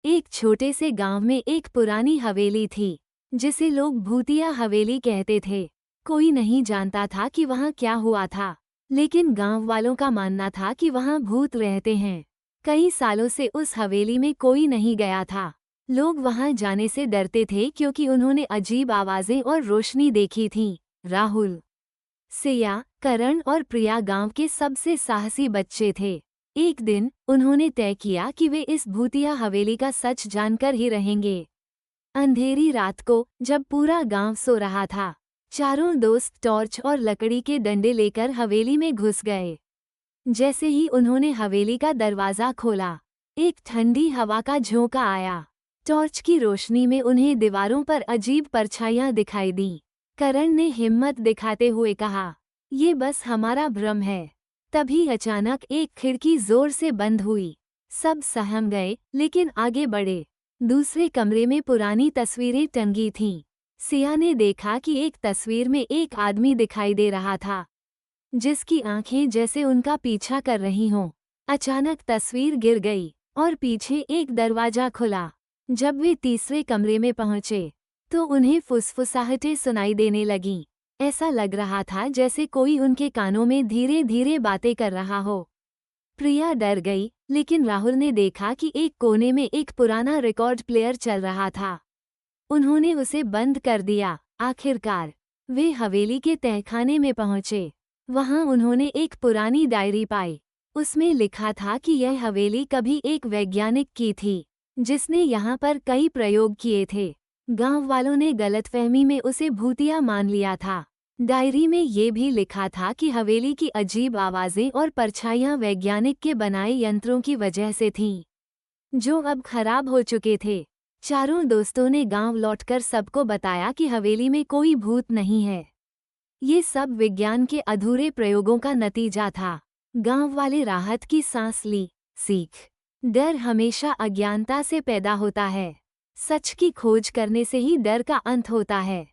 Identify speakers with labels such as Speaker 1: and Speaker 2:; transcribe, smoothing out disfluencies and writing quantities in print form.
Speaker 1: एक छोटे से गांव में एक पुरानी हवेली थी, जिसे लोग भूतिया हवेली कहते थे। कोई नहीं जानता था कि वहां क्या हुआ था, लेकिन गांव वालों का मानना था कि वहां भूत रहते हैं। कई सालों से उस हवेली में कोई नहीं गया था। लोग वहां जाने से डरते थे क्योंकि उन्होंने अजीब आवाजें और रोशनी देखी थी। राहुल, सिया, करण और प्रिया गांव के सबसे साहसी बच्चे थे। एक दिन उन्होंने तय किया कि वे इस भूतिया हवेली का सच जानकर ही रहेंगे। अंधेरी रात को, जब पूरा गांव सो रहा था, चारों दोस्त टॉर्च और लकड़ी के डंडे लेकर हवेली में घुस गए। जैसे ही उन्होंने हवेली का दरवाजा खोला, एक ठंडी हवा का झोंका आया। टॉर्च की रोशनी में उन्हें दीवारों पर अजीब परछाइयां दिखाई दीं। करण ने हिम्मत दिखाते हुए कहा, ये बस हमारा भ्रम है। तभी अचानक एक खिड़की जोर से बंद हुई। सब सहम गए, लेकिन आगे बढ़े। दूसरे कमरे में पुरानी तस्वीरें टंगी थीं। सिया ने देखा कि एक तस्वीर में एक आदमी दिखाई दे रहा था, जिसकी आंखें जैसे उनका पीछा कर रही हों। अचानक तस्वीर गिर गई और पीछे एक दरवाजा खुला। जब वे तीसरे कमरे में पहुंचे, तो उन्हें फुसफुसाहटें सुनाई देने लगीं। ऐसा लग रहा था जैसे कोई उनके कानों में धीरे धीरे बातें कर रहा हो। प्रिया डर गई, लेकिन राहुल ने देखा कि एक कोने में एक पुराना रिकॉर्ड प्लेयर चल रहा था। उन्होंने उसे बंद कर दिया। आखिरकार वे हवेली के तहखाने में पहुंचे। वहां उन्होंने एक पुरानी डायरी पाई। उसमें लिखा था कि यह हवेली कभी एक वैज्ञानिक की थी, जिसने यहाँ पर कई प्रयोग किए थे। गांव वालों ने गलतफहमी में उसे भूतिया मान लिया था। डायरी में ये भी लिखा था कि हवेली की अजीब आवाजें और परछाइयां वैज्ञानिक के बनाए यंत्रों की वजह से थीं, जो अब खराब हो चुके थे। चारों दोस्तों ने गांव लौटकर सबको बताया कि हवेली में कोई भूत नहीं है। ये सब विज्ञान के अधूरे प्रयोगों का नतीजा था। गांव वाले राहत की सांस ली। सीख: डर हमेशा अज्ञानता से पैदा होता है। सच की खोज करने से ही डर का अंत होता है।